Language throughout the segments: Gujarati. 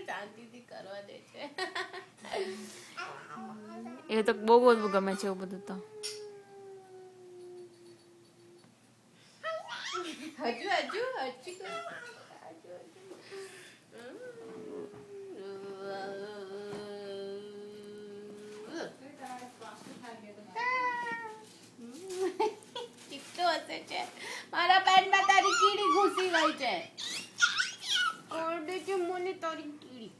શાંતિથી કરવા દે છે. એ તો બહુ ગમે છે એવું બધું તો. હજુ ચીકતો હશે છે. મારા પેનમાં તારી કીડી ઘૂસી ગઈ છે. ઓરડે છે મને તારી કીડી.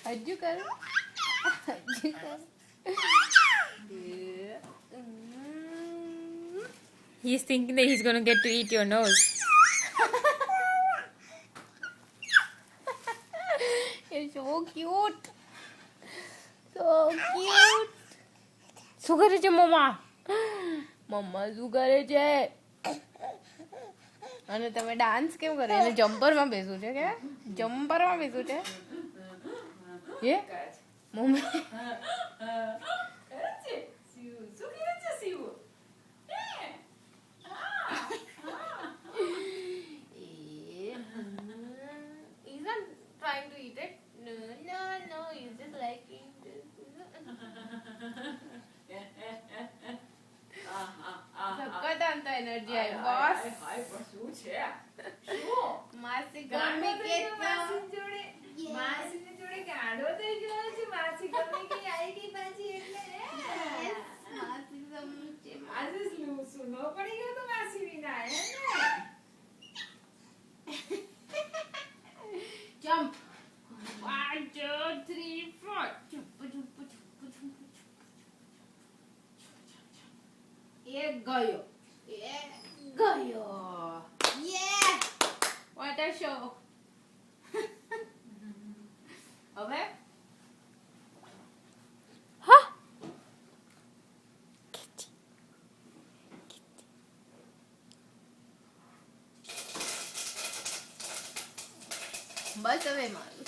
હજુ કરું. He's thinking that he's gonna get to eat your nose. You're so cute. So cute. શું કરે છે મમ્મા? મમ્મા શું કરે છે? અને તમે ડાન્સ કેમ કરો? એને જમ્પરમાં બેસવું છે કે? જમ્પરમાં બેસવું છે? એ mummy He's not trying to eat it. No, he's just liking this. સખત આમ તો એનર્જી આવી બોસ. માસી ગમે કે માસી જોડે ગાડો થઈ ગયો છે. માસી ગમે કે આવી ગઈ પાછી એટલે માસી સમજે. આજે સુનો પડી ગયો તો માસી વિના હે ને. જમ્પ 1 2 3 4 જમ્પ એક ગયો યે વોટ અ શો. હવે બસ હવે મારું